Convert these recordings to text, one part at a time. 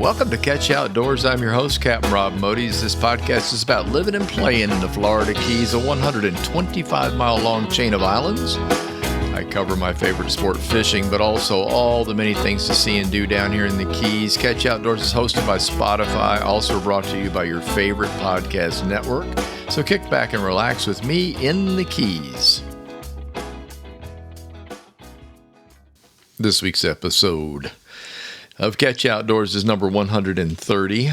Welcome to Catch You Outdoors. I'm your host, Captain Rob Modes. This podcast is about living and playing in the Florida Keys, a 125-mile long chain of islands. I cover my favorite sport, fishing, but also all the many things to see and do down here in the Keys. Catch You Outdoors is hosted by Spotify, also brought to you by your favorite podcast network. So kick back and relax with me in the Keys. This week's episode of Catch You Outdoors is number 130.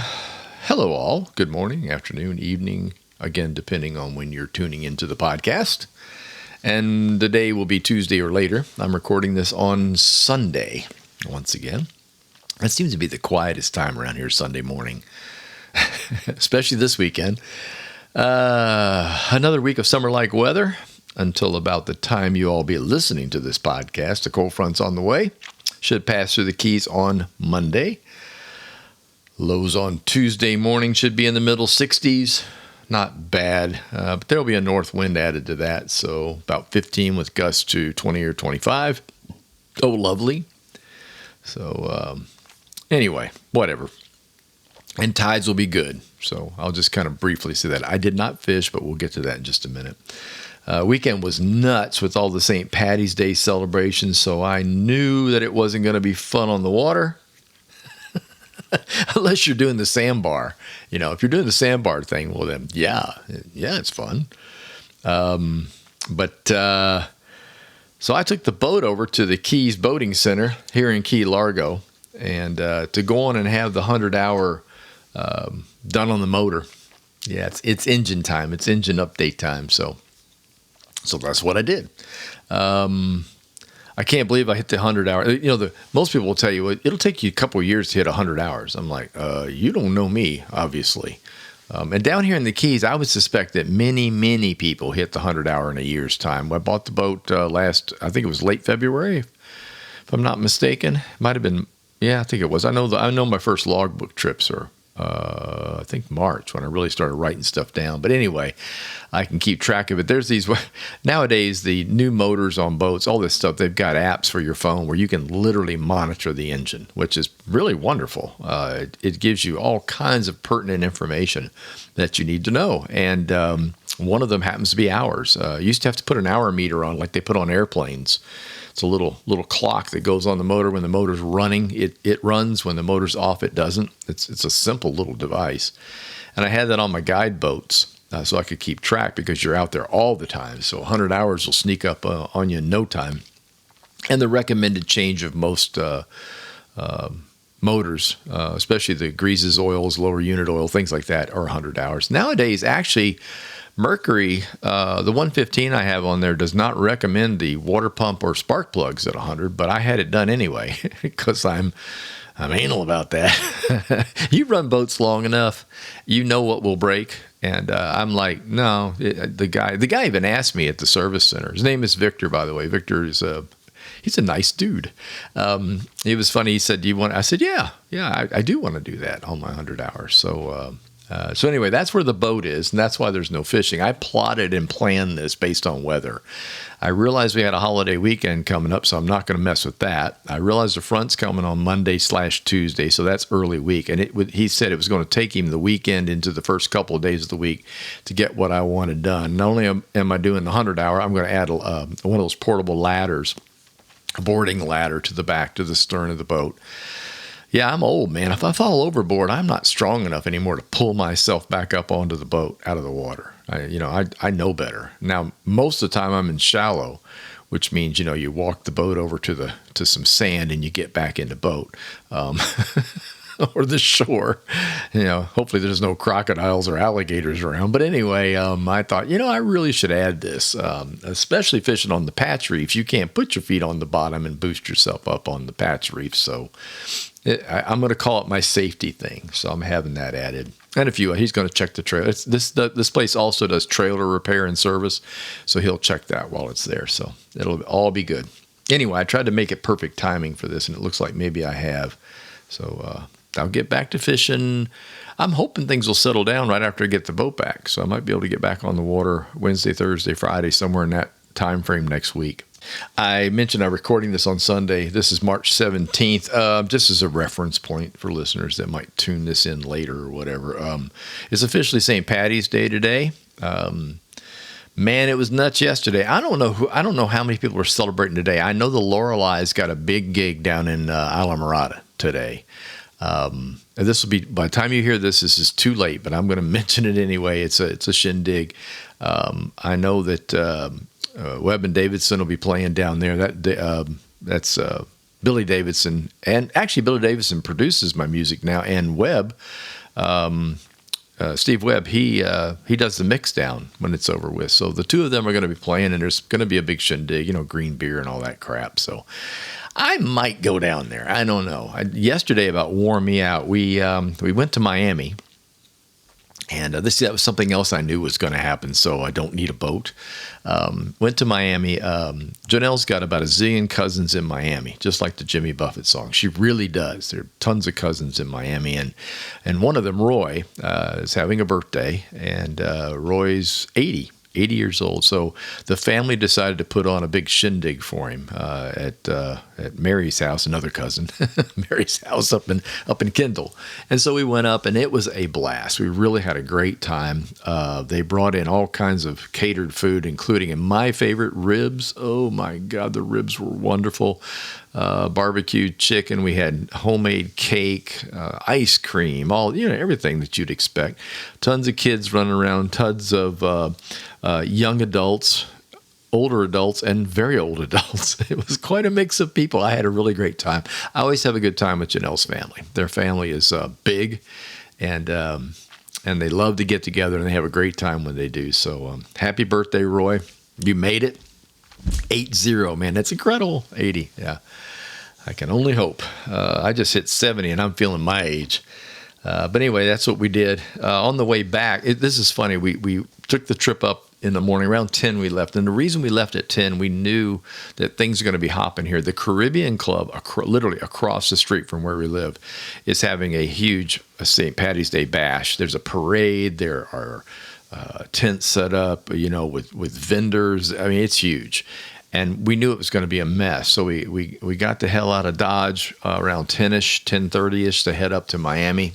Hello all. Good morning, afternoon, evening, again, depending on when you're tuning into the podcast. And the day will be Tuesday or later. I'm recording this on Sunday, once again. It seems to be the quietest time around here Sunday morning, especially this weekend. Another week of summer-like weather until about the time you all be listening to this podcast. The cold front's on the way. Should pass through the Keys on Monday. Lows on Tuesday morning should be in the middle 60s. Not bad, but there'll be a north wind added to that, so about 15 with gusts to 20 or 25. Oh, lovely. So anyway, whatever. And tides will be good, so I'll just kind of briefly say that. I did not fish, but we'll get to that in just a minute. Weekend was nuts with all the St. Patty's Day celebrations, so I knew that it wasn't going to be fun on the water. Unless you're doing the sandbar. You know, if you're doing the sandbar thing, well then, yeah, it's fun. So I took the boat over to the Keys Boating Center here in Key Largo, and to go on and have the 100-hour done on the motor. Yeah, it's engine time. It's engine update time, so that's what I did. I can't believe I hit the 100 hour. You know, most people will tell you it'll take you a couple of years to hit 100 hours. I'm like, you don't know me, obviously. And down here in the Keys, I would suspect that many people hit the 100 hour in a year's time. I bought the boat I think it was late February, if I'm not mistaken. Might have been, yeah, I think it was. I know my first logbook trips are, I think March, when I really started writing stuff down. But anyway, I can keep track of it. There's these, nowadays, the new motors on boats, all this stuff, they've got apps for your phone where you can literally monitor the engine, which is really wonderful. It gives you all kinds of pertinent information that you need to know. And one of them happens to be hours. You used to have to put an hour meter on like they put on airplanes. It's a little clock that goes on the motor. When the motor's running, it runs. When the motor's off, it doesn't. It's a simple little device. And I had that on my guide boats so I could keep track because you're out there all the time. So 100 hours will sneak up on you in no time. And the recommended change of most motors, especially the greases, oils, lower unit oil, things like that, are 100 hours. Nowadays, actually, Mercury, the 115 I have on there does not recommend the water pump or spark plugs at 100, but I had it done anyway because I'm anal about that. You run boats long enough, you know what will break. And I'm like, no, the guy even asked me at the service center. His name is Victor, by the way. Victor is he's a nice dude. It was funny. He said, "Do you want?" I said, "Yeah, I do want to do that on my 100 hours." So anyway, that's where the boat is, and that's why there's no fishing. I plotted and planned this based on weather. I realized we had a holiday weekend coming up, so I'm not going to mess with that. I realized the front's coming on Monday/Tuesday, so that's early week. And he said it was going to take him the weekend into the first couple of days of the week to get what I wanted done. Not only am I doing the 100 hour, I'm going to add one of those portable ladders, a boarding ladder to the stern of the boat. Yeah, I'm old, man. If I fall overboard, I'm not strong enough anymore to pull myself back up onto the boat out of the water. I know better. Now, most of the time I'm in shallow, which means, you walk the boat over to some sand and you get back in the boat. Or the shore. Hopefully there's no crocodiles or alligators around. But anyway, I thought, I really should add this, especially fishing on the patch reefs. You can't put your feet on the bottom and boost yourself up on the patch reef. So I'm going to call it my safety thing. So I'm having that added. And he's going to check the trailer. This place also does trailer repair and service. So he'll check that while it's there. So it'll all be good. Anyway, I tried to make it perfect timing for this, and it looks like maybe I have. So I'll get back to fishing. I'm hoping things will settle down right after I get the boat back. So I might be able to get back on the water Wednesday, Thursday, Friday, somewhere in that time frame next week. I mentioned I'm recording this on Sunday. This is March 17th. Just as a reference point for listeners that might tune this in later or whatever. It's officially St. Patty's Day today. Man, it was nuts yesterday. I don't know how many people are celebrating today. I know the Lorelei's got a big gig down in Islamorada today. And this will be, by the time you hear this, this is too late, but I'm going to mention it anyway. It's a shindig. I know that Webb and Davidson will be playing down there. That's Billy Davidson, and actually Billy Davidson produces my music now, and Webb. Steve Webb, he does the mix down when it's over with. So the two of them are going to be playing, and there's going to be a big shindig, green beer and all that crap. So I might go down there. I don't know. Yesterday about wore me out. We went to Miami, and that was something else I knew was going to happen, so I don't need a boat. Went to Miami. Janelle's got about a zillion cousins in Miami, just like the Jimmy Buffett song. She really does. There are tons of cousins in Miami, and one of them, Roy, is having a birthday, and Roy's 80 years old. So the family decided to put on a big shindig for him at Mary's house, another cousin, Mary's house up in Kendall. And so we went up, and it was a blast. We really had a great time. They brought in all kinds of catered food, including my favorite, ribs. Oh my God, the ribs were wonderful. Barbecued chicken. We had homemade cake, ice cream, everything that you'd expect. Tons of kids running around, tons of young adults, older adults, and very old adults. It was quite a mix of people. I had a really great time. I always have a good time with Janelle's family. Their family is big, and they love to get together, and they have a great time when they do. So happy birthday, Roy. You made it. 80, man. That's incredible. 80, yeah. I can only hope. I just hit 70, and I'm feeling my age. But anyway, that's what we did. On the way back, this is funny. We took the trip up in the morning. Around 10 we left. And the reason we left at 10, we knew that things are going to be hopping here. The Caribbean Club, literally across the street from where we live, is having a huge St. Patty's Day bash. There's a parade. There are tents set up, with vendors. I mean, it's huge. And we knew it was going to be a mess. So we got the hell out of Dodge around 10-ish, 10:30-ish to head up to Miami.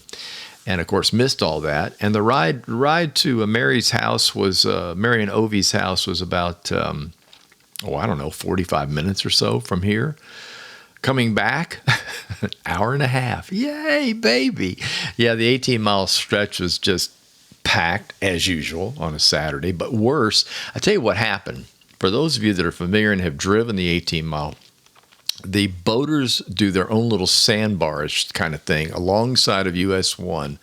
And, of course, missed all that. And the ride to Mary's house was, Mary and Ovi's house was about, 45 minutes or so from here. Coming back, an hour and a half. Yay, baby. Yeah, the 18-mile stretch was just packed, as usual, on a Saturday. But worse, I tell you what happened. For those of you that are familiar and have driven the 18-mile, the boaters do their own little sandbars kind of thing alongside of US 1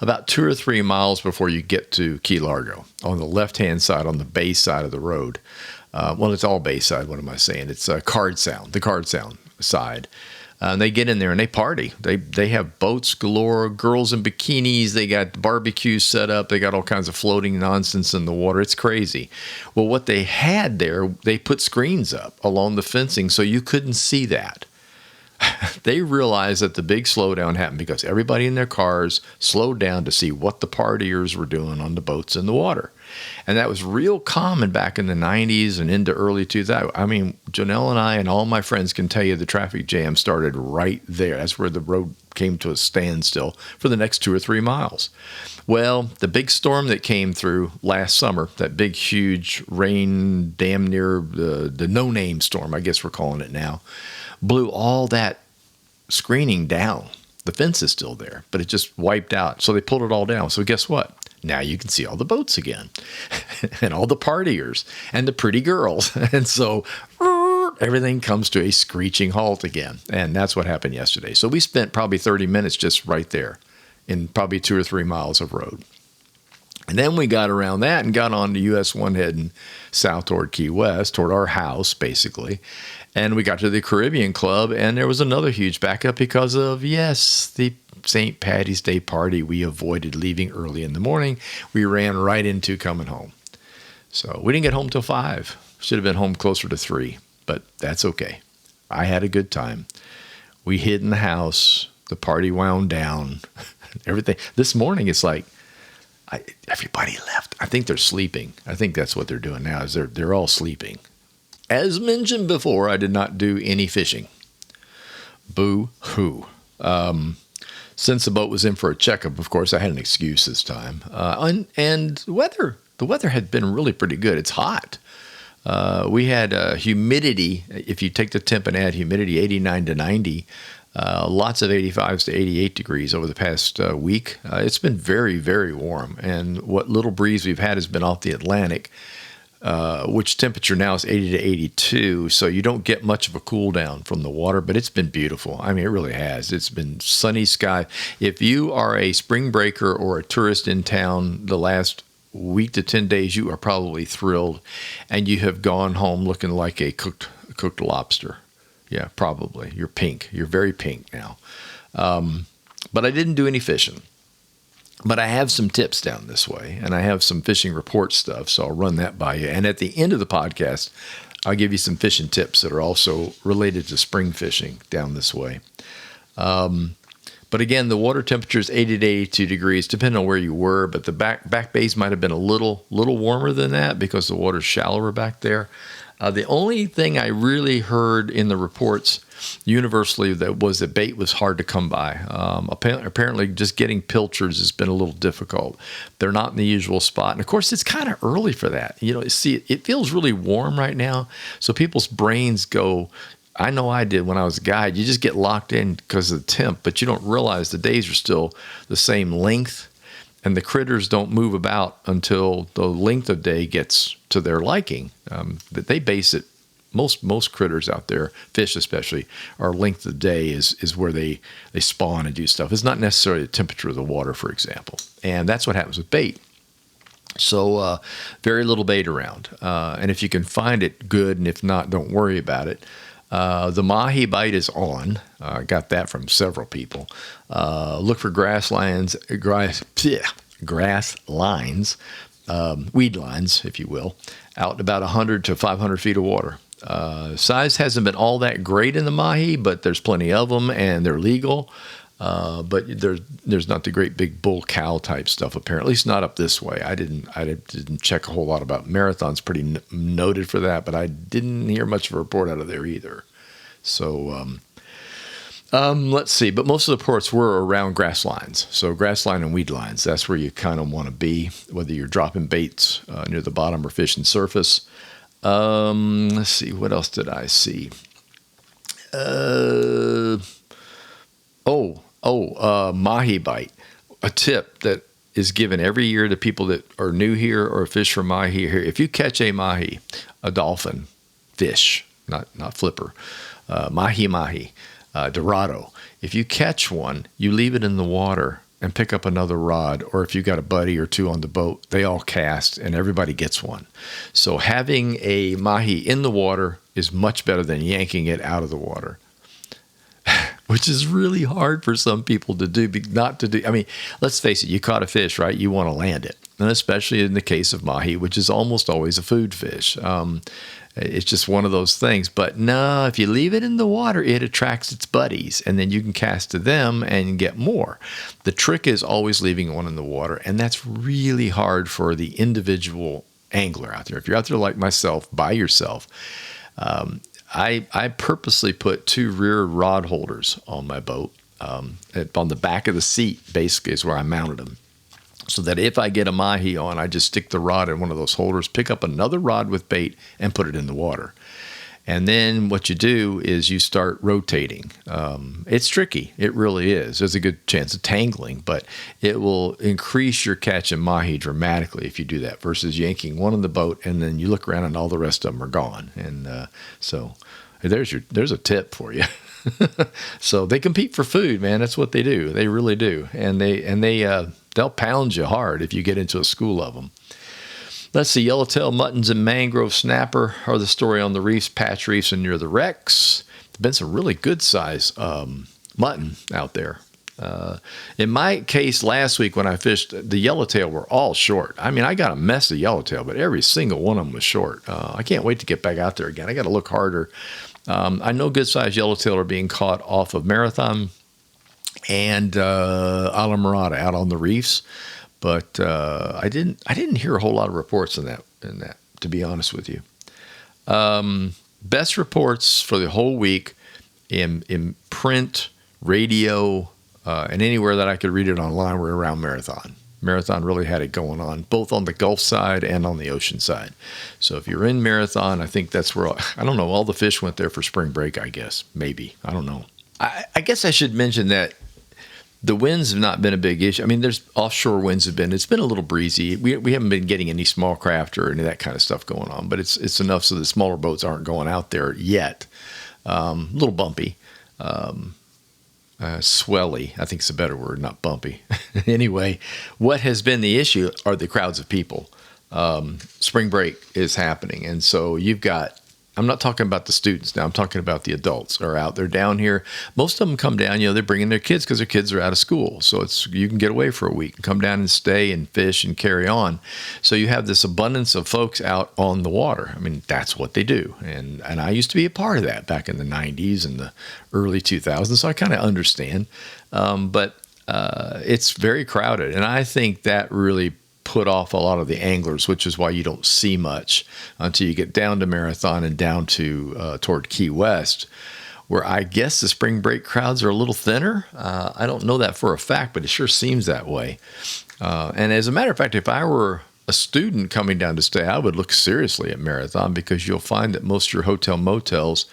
about 2 or 3 miles before you get to Key Largo on the left-hand side, on the bay side of the road. It's all bay side. What am I saying? It's the Card Sound side. And they get in there and they party. They have boats galore, girls in bikinis. They got barbecues set up. They got all kinds of floating nonsense in the water. It's crazy. Well, what they had there, they put screens up along the fencing so you couldn't see that. They realized that the big slowdown happened because everybody in their cars slowed down to see what the partiers were doing on the boats in the water. And that was real common back in the 90s and into early 2000s. I mean, Janelle and I and all my friends can tell you the traffic jam started right there. That's where the road came to a standstill for the next 2 or 3 miles. Well, the big storm that came through last summer, that big, huge rain, damn near the no-name storm, I guess we're calling it now, blew all that screening down. The fence is still there, but it just wiped out. So they pulled it all down. So guess what? Now you can see all the boats again and all the partiers and the pretty girls. And so everything comes to a screeching halt again. And that's what happened yesterday. So we spent probably 30 minutes just right there in probably 2 or 3 miles of road. And then we got around that and got on to US 1 heading south toward Key West, toward our house, basically. And we got to the Caribbean Club, and there was another huge backup because of, yes, the St. Patty's Day party we avoided leaving early in the morning. We ran right into coming home. So we didn't get home till 5. Should have been home closer to 3, but that's okay. I had a good time. We hid in the house. The party wound down. Everything. This morning, it's like, everybody left. I think they're sleeping. I think that's what they're doing now, is they're all sleeping. As mentioned before, I did not do any fishing. Boo-hoo. Since the boat was in for a checkup, of course, I had an excuse this time. And the weather had been really pretty good. It's hot. We had humidity, if you take the temp and add humidity, 89 to 90, lots of 85s to 88 degrees over the past week. It's been very, very warm. And what little breeze we've had has been off the Atlantic, which temperature now is 80 to 82. So you don't get much of a cool down from the water, but it's been beautiful. I mean, it really has. It's been sunny sky. If you are a spring breaker or a tourist in town the last week to 10 days, you are probably thrilled, and you have gone home looking like a cooked lobster. Yeah, probably. You're pink. You're very pink now. But I didn't do any fishing. But I have some tips down this way, and I have some fishing report stuff, so I'll run that by you. And at the end of the podcast, I'll give you some fishing tips that are also related to spring fishing down this way. But again, the water temperature is 80 to 82 degrees, depending on where you were. But the back bays might have been a little warmer than that because the water's shallower back there. The only thing I really heard in the reports universally that bait was hard to come by. Apparently, just getting pilchards has been a little difficult. They're not in the usual spot. And of course, it's kind of early for that. You know, see, it feels really warm right now. So people's brains go, I know I did when I was a guide. You just get locked in because of the temp, but you don't realize the days are still the same length, and the critters don't move about until the length of day gets to their liking. That they base it. Most critters out there, fish especially, our length of day is where they spawn and do stuff. It's not necessarily the temperature of the water, for example, and that's what happens with bait. So very little bait around, and if you can find it, good, and if not, don't worry about it. The mahi bite is on. I got that from several people. Look for grass lines, weed lines, if you will, out about 100 to 500 feet of water. Size hasn't been all that great in the mahi, but there's plenty of them, and they're legal. But there's not the great big bull cow type stuff, apparently, at least not up this way. I didn't check a whole lot about Marathon's pretty noted for that, but I didn't hear much of a report out of there either. So let's see. But most of the reports were around grass lines. So grass line and weed lines, that's where you kind of want to be, whether you're dropping baits near the bottom or fishing surface. Let's see. What else did I see? Mahi bite. A tip that is given every year to people that are new here or fish for mahi here. If you catch a mahi, a dolphin fish, not flipper, mahi, dorado. If you catch one, you leave it in the water and pick up another rod, or if you got a buddy or two on the boat, they all cast and everybody gets one. So having a mahi in the water is much better than yanking it out of the water, which is really hard for some people to do, not to do. I mean, let's face it, you caught a fish, right? You want to land it. And especially in the case of mahi, which is almost always a food fish. It's just one of those things. But no, if you leave it in the water, it attracts its buddies, and then you can cast to them and get more. The trick is always leaving one in the water, and that's really hard for the individual angler out there. If you're out there like myself, by yourself, I purposely put 2 rear rod holders on my boat. On the back of the seat, basically, is where I mounted them. So that if I get a mahi on, I just stick the rod in one of those holders, pick up another rod with bait, and put it in the water. And then what you do is you start rotating. It's tricky. It really is. There's a good chance of tangling, but it will increase your catch in mahi dramatically if you do that versus yanking one in the boat and then you look around and all the rest of them are gone. And so there's a tip for you. So they compete for food, man. That's what they do. They really do. And they'll pound you hard if you get into a school of them. Let's see, yellowtail muttons and mangrove snapper are the story on the reefs, patch reefs, and near the wrecks. There's been some really good size mutton out there. In my case, last week when I fished, the yellowtail were all short. I mean, I got a mess of yellowtail, but every single one of them was short. I can't wait to get back out there again. I got to look harder. I know good-sized yellowtail are being caught off of Marathon and Islamorada out on the reefs, but I didn't hear a whole lot of reports in that. To be honest with you, best reports for the whole week in print, radio, and anywhere that I could read it online were around Marathon. Marathon really had it going on, both on the Gulf side and on the ocean side. So if you're in Marathon, I think that's where, I don't know, all the fish went there for spring break, I guess. Maybe. I don't know. I guess I should mention that the winds have not been a big issue. I mean, there's offshore winds have been. It's been a little breezy. We haven't been getting any small craft or any of that kind of stuff going on, but it's enough so the smaller boats aren't going out there yet. A little bumpy. Swelly, I think it's a better word, not bumpy. Anyway, what has been the issue are the crowds of people. Spring break is happening, and so you've got, I'm not talking about the students now, I'm talking about the adults are out there down here. Most of them come down, they're bringing their kids because their kids are out of school. So you can get away for a week and come down and stay and fish and carry on. So you have this abundance of folks out on the water. I mean, that's what they do. And I used to be a part of that back in the 90s and the early 2000s. So I kind of understand. But it's very crowded. And I think that really put off a lot of the anglers, which is why you don't see much until you get down to Marathon and down to toward Key West, where I guess the spring break crowds are a little thinner. I don't know that for a fact, but it sure seems that way. And as a matter of fact, if I were a student coming down to stay, I would look seriously at Marathon, because you'll find that most of your hotel motels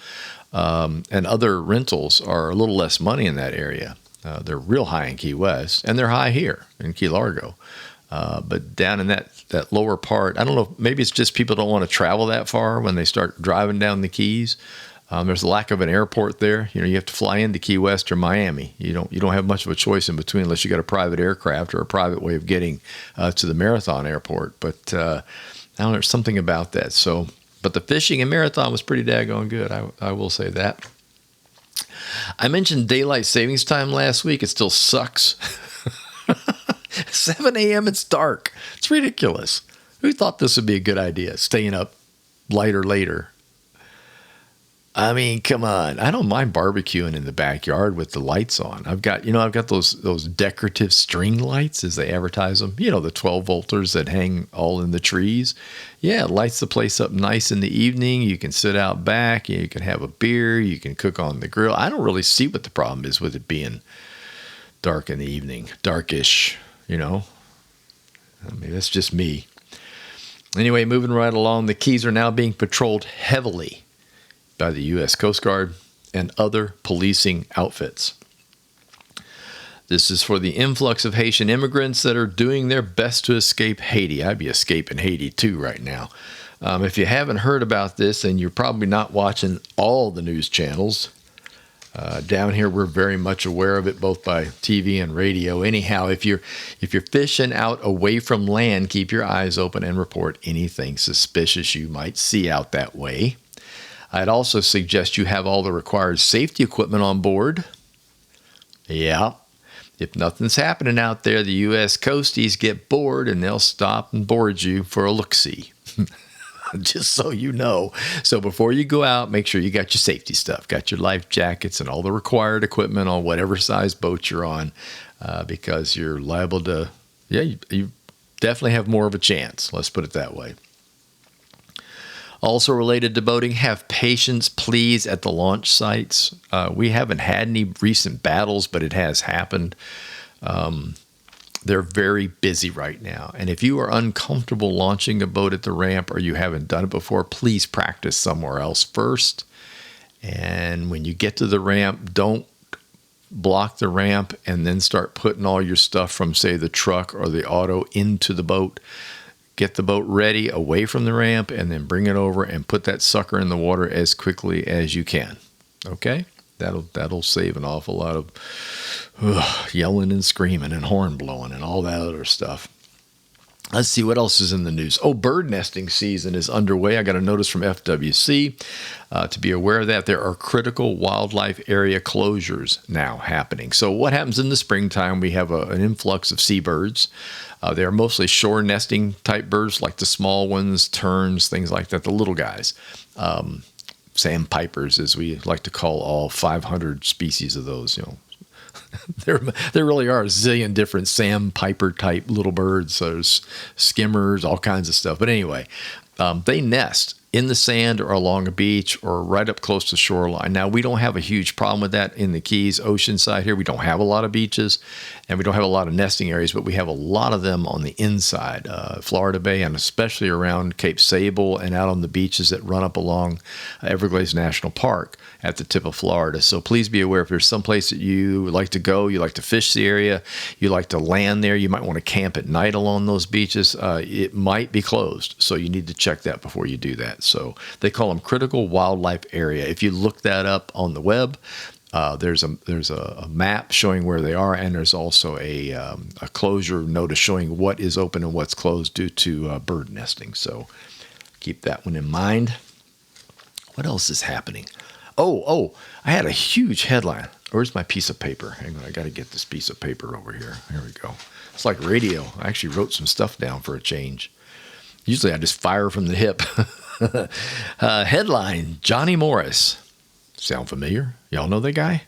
and other rentals are a little less money in that area. They're real high in Key West, and they're high here in Key Largo. But down in that lower part, I don't know, maybe it's just people don't want to travel that far when they start driving down the Keys. There's a lack of an airport there. You have to fly into Key West or Miami. You don't have much of a choice in between unless you got a private aircraft or a private way of getting to the Marathon airport. But I don't know, there's something about that. So, but the fishing in Marathon was pretty daggone good. I will say that. I mentioned daylight savings time last week. It still sucks. 7 a.m. it's dark. It's ridiculous. Who thought this would be a good idea? Staying up lighter later. I mean, come on. I don't mind barbecuing in the backyard with the lights on. I've got those decorative string lights, as they advertise them. The 12 volters that hang all in the trees. Yeah, it lights the place up nice in the evening. You can sit out back. You can have a beer. You can cook on the grill. I don't really see what the problem is with it being dark in the evening, darkish. I mean, that's just me. Anyway, moving right along, the Keys are now being patrolled heavily by the U.S. Coast Guard and other policing outfits. This is for the influx of Haitian immigrants that are doing their best to escape Haiti. I'd be escaping Haiti too right now. If you haven't heard about this, then you're probably not watching all the news channels. Down here, we're very much aware of it, both by TV and radio. Anyhow, if you're fishing out away from land, keep your eyes open and report anything suspicious you might see out that way. I'd also suggest you have all the required safety equipment on board. Yeah. If nothing's happening out there, the U.S. Coasties get bored and they'll stop and board you for a look-see. Just so you know. So before you go out, make sure you got your safety stuff, got your life jackets and all the required equipment on whatever size boat you're on, because you're liable to, you definitely have more of a chance. Let's put it that way. Also related to boating, have patience, please, at the launch sites. We haven't had any recent battles, but it has happened. They're very busy right now. And if you are uncomfortable launching a boat at the ramp or you haven't done it before, please practice somewhere else first. And when you get to the ramp, don't block the ramp and then start putting all your stuff from, say, the truck or the auto into the boat. Get the boat ready away from the ramp and then bring it over and put that sucker in the water as quickly as you can. Okay? That'll save an awful lot of yelling and screaming and horn blowing and all that other stuff. Let's see what else is in the news. Bird nesting season is underway. I got a notice from FWC to be aware of that. There are critical wildlife area closures now happening. So what happens in the springtime? We have an influx of seabirds. They are mostly shore nesting type birds, like the small ones, terns, things like that, the little guys. Sandpipers, as we like to call all 500 species of those. There really are a zillion different sandpiper type little birds. There's skimmers, all kinds of stuff. But anyway, they nest in the sand or along a beach or right up close to shoreline. Now, we don't have a huge problem with that in the Keys, Oceanside here. We don't have a lot of beaches and we don't have a lot of nesting areas, but we have a lot of them on the inside, Florida Bay, and especially around Cape Sable and out on the beaches that run up along Everglades National Park at the tip of Florida. So please be aware if there's some place that you like to go, you like to fish the area, you like to land there, you might want to camp at night along those beaches, it might be closed. So you need to check that before you do that. So they call them critical wildlife area. If you look that up on the web, there's a map showing where they are, and there's also a closure notice showing what is open and what's closed due to bird nesting. So keep that one in mind. What else is happening? Oh, I had a huge headline. Where's my piece of paper? Hang on, I got to get this piece of paper over here. Here we go. It's like radio. I actually wrote some stuff down for a change. Usually I just fire from the hip. Headline, Johnny Morris. Sound familiar? Y'all know that guy?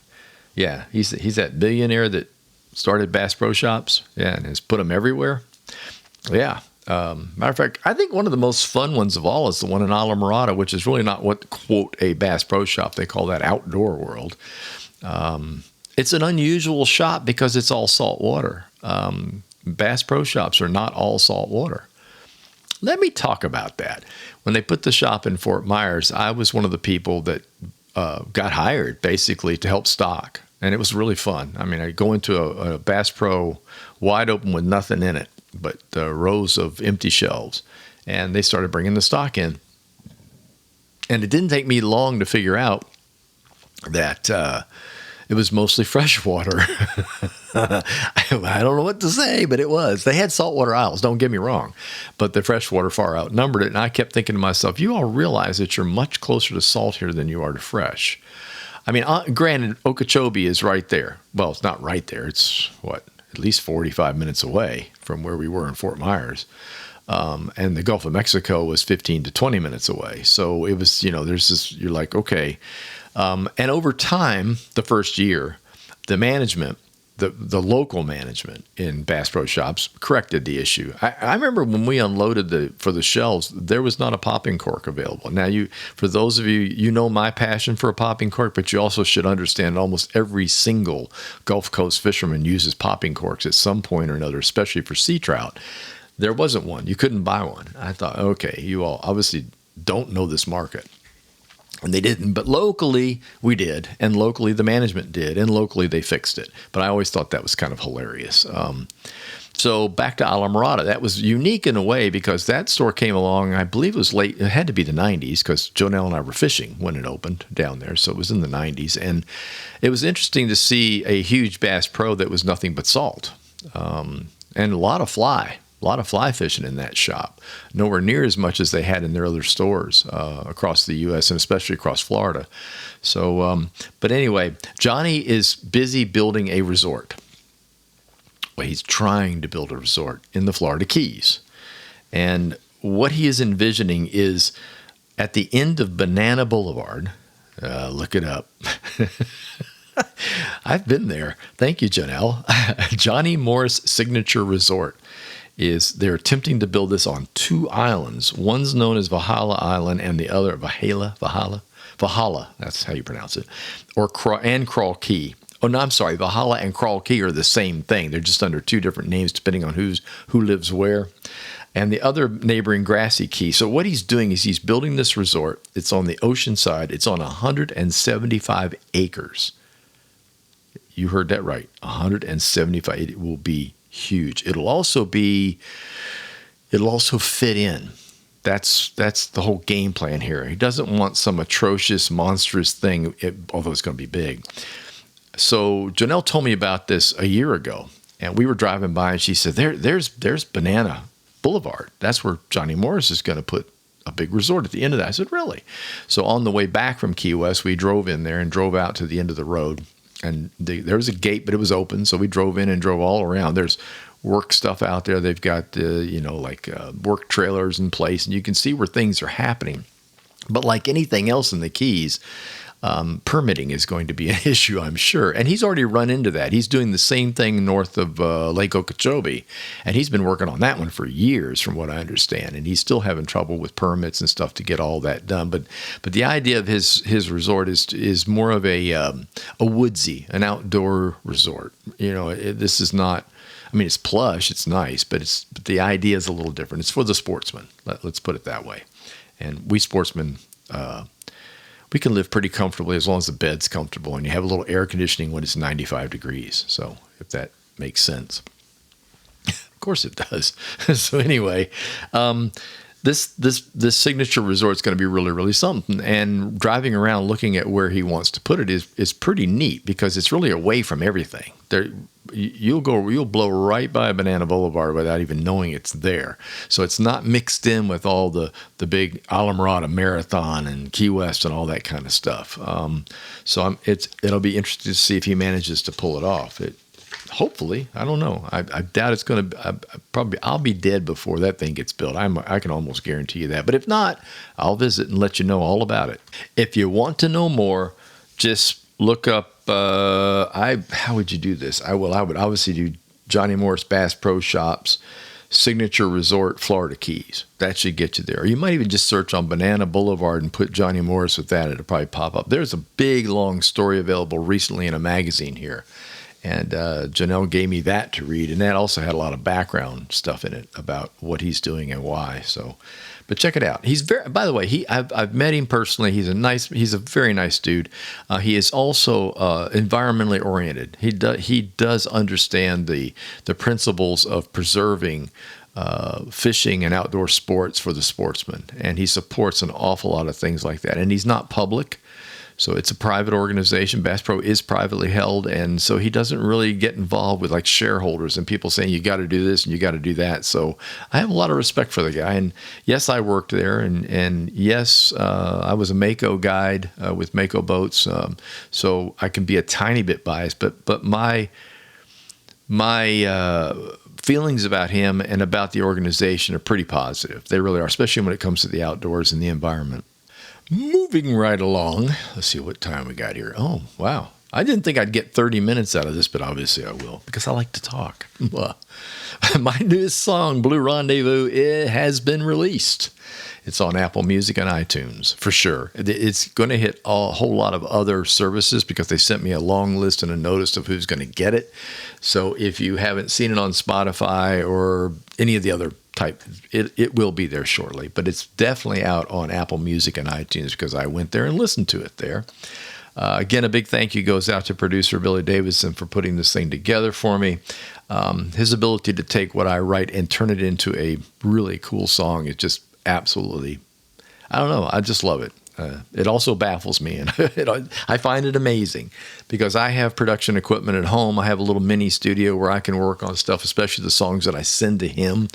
Yeah, he's that billionaire that started Bass Pro Shops, yeah, and has put them everywhere. Yeah. Matter of fact, I think one of the most fun ones of all is the one in Islamorada, which is really not what, quote, a Bass Pro Shop. They call that Outdoor World. It's an unusual shop because it's all salt water. Bass Pro Shops are not all salt water. Let me talk about that. When they put the shop in Fort Myers, I was one of the people that got hired basically to help stock. And it was really fun. I mean, I'd go into a Bass Pro wide open with nothing in it, but rows of empty shelves. And they started bringing the stock in. And it didn't take me long to figure out that it was mostly freshwater. I don't know what to say, but it was. They had saltwater aisles, don't get me wrong, but the freshwater far outnumbered it. And I kept thinking to myself, you all realize that you're much closer to salt here than you are to fresh. I mean, granted, Okeechobee is right there. Well, it's not right there. It's, at least 45 minutes away from where we were in Fort Myers. And the Gulf of Mexico was 15 to 20 minutes away. So it was, there's this, you're like, okay. And over time, the first year, the management, the local management in Bass Pro Shops corrected the issue. I remember when we unloaded for the shelves, there was not a popping cork available. Now, for those of you, know my passion for a popping cork, but you also should understand almost every single Gulf Coast fisherman uses popping corks at some point or another, especially for sea trout. There wasn't one. You couldn't buy one. I thought, okay, you all obviously don't know this market. And they didn't, but locally we did, and locally the management did, and locally they fixed it. But I always thought that was kind of hilarious. So back to Islamorada, that was unique in a way because that store came along, I believe it was late, it had to be the 90s because Jonelle and I were fishing when it opened down there, so it was in the 90s. And it was interesting to see a huge Bass Pro that was nothing but salt, and a lot of fly fishing in that shop, nowhere near as much as they had in their other stores across the U.S. and especially across Florida. So, but anyway, Johnny is busy building a resort. Well, he's trying to build a resort in the Florida Keys. And what he is envisioning is at the end of Banana Boulevard, look it up. I've been there. Thank you, Jonelle. Johnny Morris Signature Resort. They're attempting to build this on two islands. One's known as Valhalla Island and the other Valhalla, that's how you pronounce it, and Crawl Key. Oh, no, I'm sorry. Valhalla and Crawl Key are the same thing. They're just under two different names depending on who lives where. And the other neighboring Grassy Key. So what he's doing is he's building this resort. It's on the ocean side. It's on 175 acres. You heard that right. 175. It will be huge. It'll also fit in. That's the whole game plan here. He doesn't want some atrocious, monstrous thing, although it's going to be big. So Jonelle told me about this a year ago, and we were driving by, and she said, "There's Banana Boulevard. That's where Johnny Morris is going to put a big resort at the end of that." I said, "Really?" So on the way back from Key West, we drove in there and drove out to the end of the road. And there was a gate, but it was open. So we drove in and drove all around. There's work stuff out there. They've got, work trailers in place. And you can see where things are happening. But like anything else in the Keys, permitting is going to be an issue, I'm sure. And he's already run into that. He's doing the same thing north of Lake Okeechobee, and he's been working on that one for years, from what I understand. And he's still having trouble with permits and stuff to get all that done. But the idea of his resort is more of a woodsy, an outdoor resort. This is not. I mean, it's plush, it's nice, but the idea is a little different. It's for the sportsman. Let's put it that way. And we sportsmen, we can live pretty comfortably as long as the bed's comfortable and you have a little air conditioning when it's 95 degrees. So if that makes sense. Of course it does. So anyway, this signature resort is going to be really, really something. And driving around looking at where he wants to put it is pretty neat, because it's really away from everything. You'll blow right by Banana Boulevard without even knowing it's there. So it's not mixed in with all the big Alamorada Marathon and Key West and all that kind of stuff. So it'll be interesting to see if he manages to pull it off. Hopefully, I don't know. I doubt it's going to. I'll be dead before that thing gets built. I can almost guarantee you that. But if not, I'll visit and let you know all about it. If you want to know more, just look up. How would you do this? I would obviously do Johnny Morris Bass Pro Shops Signature Resort Florida Keys. That should get you there. Or you might even just search on Banana Boulevard and put Johnny Morris with that. It'll probably pop up. There's a big long story available recently in a magazine here. And Janelle gave me that to read, and that also had a lot of background stuff in it about what he's doing and why. So, but check it out. By the way, I've met him personally. He's a very nice dude. He is also environmentally oriented. He does understand the principles of preserving fishing and outdoor sports for the sportsman, and he supports an awful lot of things like that. And he's not public. So it's a private organization. Bass Pro is privately held, and so he doesn't really get involved with like shareholders and people saying you got to do this and you got to do that. So I have a lot of respect for the guy. And yes, I worked there, and yes, I was a Mako guide with Mako boats, so I can be a tiny bit biased. But my feelings about him and about the organization are pretty positive. They really are, especially when it comes to the outdoors and the environment. Moving right along. Let's see what time we got here. Oh, wow. I didn't think I'd get 30 minutes out of this, but obviously I will, because I like to talk. My newest song, Blue Rendezvous, it has been released. It's on Apple Music and iTunes, for sure. It's going to hit a whole lot of other services because they sent me a long list and a notice of who's going to get it. So if you haven't seen it on Spotify or any of the other type, it will be there shortly. But it's definitely out on Apple Music and iTunes because I went there and listened to it there. Again, a big thank you goes out to producer Billy Davidson for putting this thing together for me. His ability to take what I write and turn it into a really cool song is just absolutely, I don't know, I just love it. It also baffles me, and I find it amazing because I have production equipment at home. I have a little mini studio where I can work on stuff, especially the songs that I send to him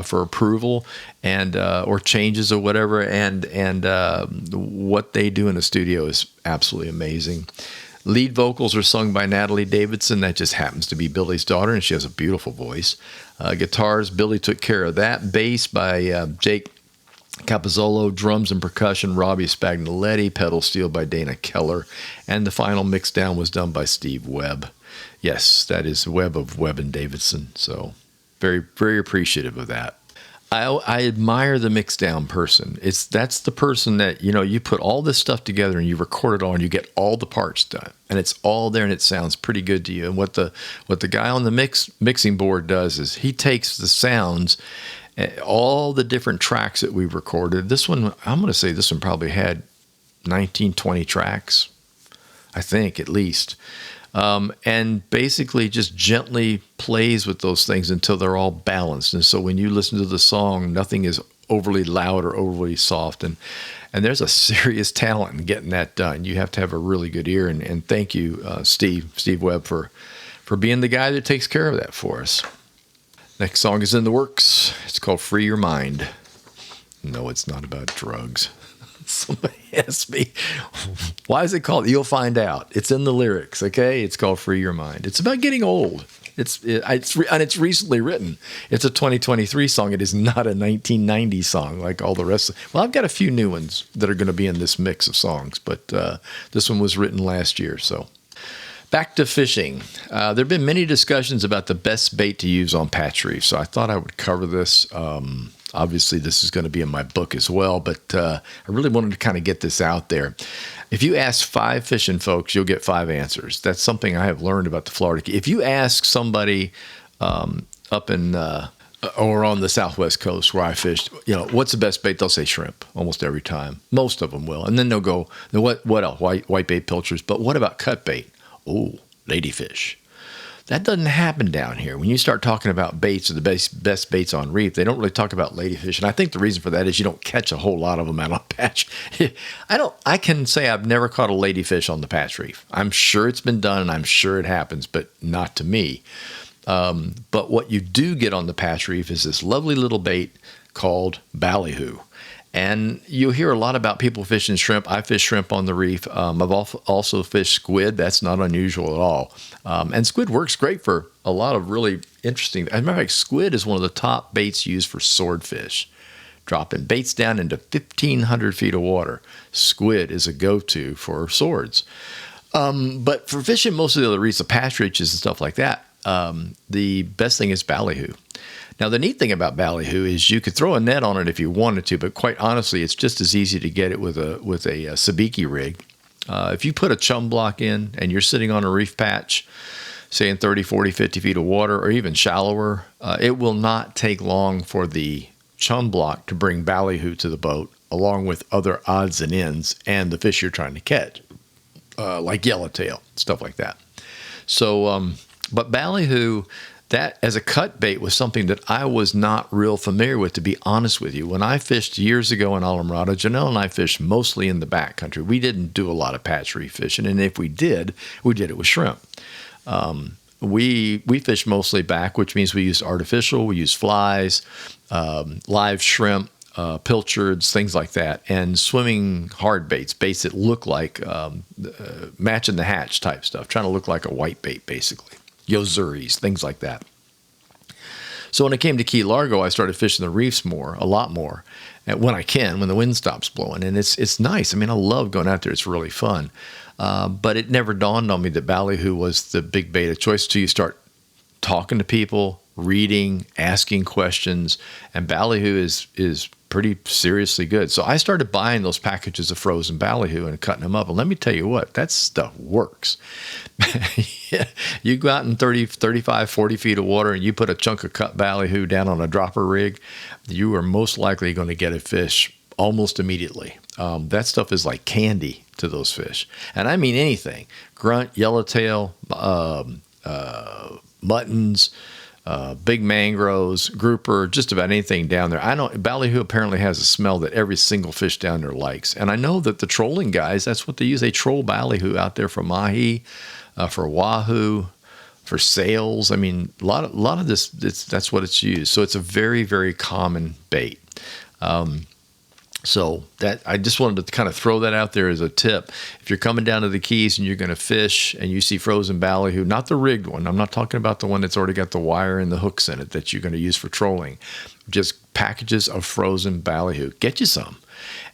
for approval and or changes or whatever. And what they do in the studio is absolutely amazing. Lead vocals are sung by Natalie Davidson. That just happens to be Billy's daughter, and she has a beautiful voice. Guitars, Billy took care of that. Bass by Jake Capozzolo, drums and percussion, Robbie Spagnoletti, pedal steel by Dana Keller, and the final mix down was done by Steve Webb. Yes, that is Webb of Webb and Davidson. So very, very appreciative of that. I admire the mix down person. That's the person that, you put all this stuff together and you record it all and you get all the parts done and it's all there and it sounds pretty good to you. And what the guy on the mixing board does is he takes the sounds, all the different tracks that we've recorded. This one, I'm going to say this one probably had 19, 20 tracks, I think at least. And basically just gently plays with those things until they're all balanced. And so when you listen to the song, nothing is overly loud or overly soft. And there's a serious talent in getting that done. You have to have a really good ear. And thank you, Steve Webb, for being the guy that takes care of that for us. Next song is in the works. It's called Free Your Mind. No, it's not about drugs. Somebody asked me, why is it called? You'll find out. It's in the lyrics, okay? It's called Free Your Mind. It's about getting old. And it's recently written. It's a 2023 song. It is not a 1990 song like all the rest. Well, I've got a few new ones that are going to be in this mix of songs, but this one was written last year. So back to fishing. There have been many discussions about the best bait to use on Patch Reef, so I thought I would cover this. Obviously, this is going to be in my book as well, but I really wanted to kind of get this out there. If you ask 5 fishing folks, you'll get 5 answers. That's something I have learned about the Florida Keys. If you ask somebody up in or on the Southwest coast where I fished, what's the best bait? They'll say shrimp almost every time. Most of them will. And then they'll go, what else? White bait pilchers. But what about cut bait? Oh, ladyfish. That doesn't happen down here. When you start talking about baits or the best baits on reef, they don't really talk about ladyfish. And I think the reason for that is you don't catch a whole lot of them out on Patch. I can say I've never caught a ladyfish on the Patch Reef. I'm sure it's been done and I'm sure it happens, but not to me. But what you do get on the Patch Reef is this lovely little bait called ballyhoo. And you'll hear a lot about people fishing shrimp. I fish shrimp on the reef. I've also fished squid. That's not unusual at all. And squid works great for a lot of really interesting. As a matter of fact, squid is one of the top baits used for swordfish. Dropping baits down into 1,500 feet of water. Squid is a go-to for swords. But for fishing most of the other reefs, the pastriches and stuff like that, the best thing is ballyhoo. Now, the neat thing about ballyhoo is you could throw a net on it if you wanted to, but quite honestly, it's just as easy to get it with a sabiki rig. If you put a chum block in and you're sitting on a reef patch, say in 30, 40, 50 feet of water, or even shallower, it will not take long for the chum block to bring ballyhoo to the boat, along with other odds and ends and the fish you're trying to catch, like yellowtail, stuff like that. So, but ballyhoo, that as a cut bait was something that I was not real familiar with, to be honest with you. When I fished years ago in Islamorada, Janelle and I fished mostly in the backcountry. We didn't do a lot of Patch Reef fishing, and if we did it with shrimp. We fished mostly back, which means we used artificial, we used flies, live shrimp, pilchards, things like that, and swimming hard baits that look like matching the hatch type stuff, trying to look like a white bait, basically. Yozuris, things like that. So when it came to Key Largo, I started fishing the reefs a lot more, when I can, when the wind stops blowing. And it's nice. I mean, I love going out there. It's really fun. But it never dawned on me that ballyhoo was the big bait of choice until you start talking to people, reading, asking questions, and ballyhoo is pretty seriously good. So I started buying those packages of frozen ballyhoo and cutting them up. And let me tell you what, that stuff works. You go out in 30, 35, 40 feet of water and you put a chunk of cut ballyhoo down on a dropper rig, you are most likely going to get a fish almost immediately. That stuff is like candy to those fish. And I mean anything. Grunt, yellowtail, muttons, big mangroves, grouper, just about anything down there. I know ballyhoo apparently has a smell that every single fish down there likes. And I know that the trolling guys, that's what they use. They troll ballyhoo out there for mahi, for wahoo, for sails. I mean, a lot of this, that's what it's used. So it's a very, very common bait. So that I just wanted to kind of throw that out there as a tip. If you're coming down to the Keys and you're going to fish and you see frozen ballyhoo, not the rigged one. I'm not talking about the one that's already got the wire and the hooks in it that you're going to use for trolling. Just packages of frozen ballyhoo. Get you some.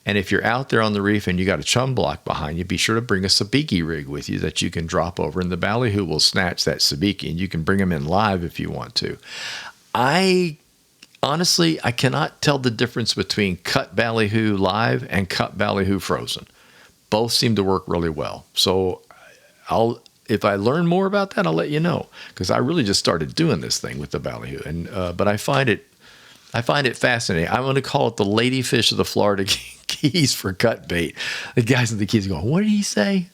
And if you're out there on the reef and you got a chum block behind you, be sure to bring a sabiki rig with you that you can drop over, and the ballyhoo will snatch that sabiki, and you can bring them in live if you want to. Honestly, I cannot tell the difference between cut ballyhoo live and cut ballyhoo frozen. Both seem to work really well. So if I learn more about that, I'll let you know, because I really just started doing this thing with the ballyhoo, and but I find it fascinating. I'm going to call it the ladyfish of the Florida Keys for cut bait. The guys in the Keys are going, what did he say?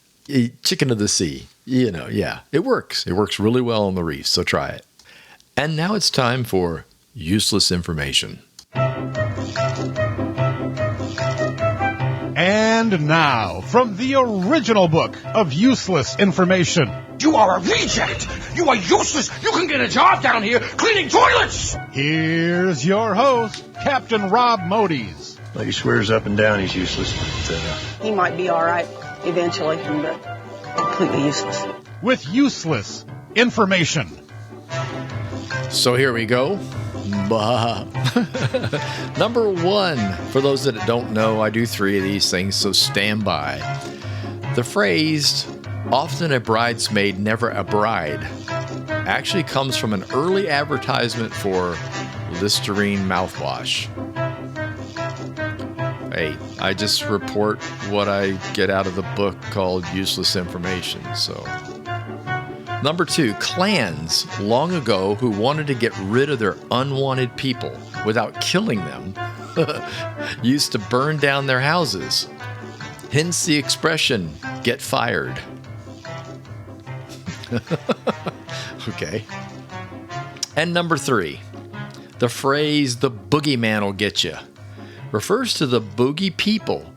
Chicken of the sea. Yeah, it works. It works really well on the reef, so try it. And now it's time for useless information. And now, from the original book of useless information. You are a reject! You are useless! You can get a job down here cleaning toilets! Here's your host, Captain Rob Modies. Well, he swears up and down he's useless, but he might be all right eventually, but completely useless. With useless information. So here we go. Bah. Number 1, for those that don't know, I do 3 of these things, so stand by. The phrase, often a bridesmaid, never a bride, actually comes from an early advertisement for Listerine mouthwash. Hey, I just report what I get out of the book called Useless Information, so... Number 2, clans long ago who wanted to get rid of their unwanted people without killing them used to burn down their houses. Hence the expression, get fired. Okay. And number 3, the phrase, the boogeyman will get you, refers to the boogie people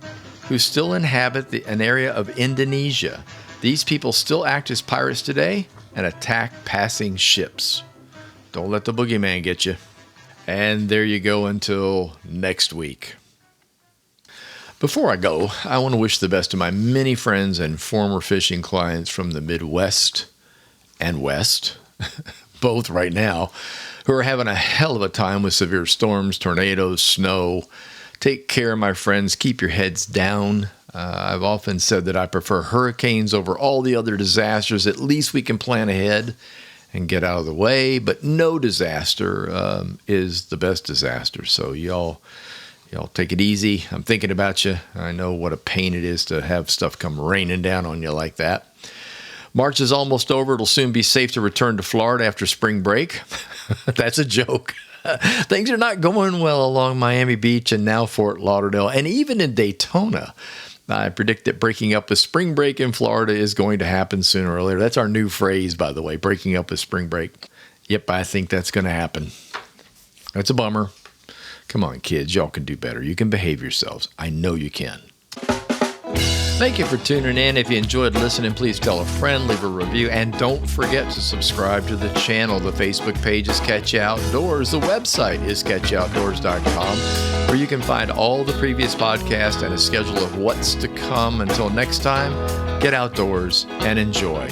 who still inhabit an area of Indonesia. These people still act as pirates today and attack passing ships. Don't let the boogeyman get you. And there you go until next week. Before I go, I want to wish the best to my many friends and former fishing clients from the Midwest and West, both right now, who are having a hell of a time with severe storms, tornadoes, snow. Take care, my friends. Keep your heads down. I've often said that I prefer hurricanes over all the other disasters. At least we can plan ahead and get out of the way. But no disaster is the best disaster. So y'all take it easy. I'm thinking about you. I know what a pain it is to have stuff come raining down on you like that. March is almost over. It'll soon be safe to return to Florida after spring break. That's a joke. Things are not going well along Miami Beach and now Fort Lauderdale and even in Daytona. I predict that breaking up with spring break in Florida is going to happen sooner or later. That's our new phrase, by the way, breaking up with spring break. Yep, I think that's going to happen. That's a bummer. Come on, kids. Y'all can do better. You can behave yourselves. I know you can. Thank you for tuning in. If you enjoyed listening, please tell a friend, leave a review, and don't forget to subscribe to the channel. The Facebook page is Catch You Outdoors. The website is catchyoutdoors.com, where you can find all the previous podcasts and a schedule of what's to come. Until next time, get outdoors and enjoy.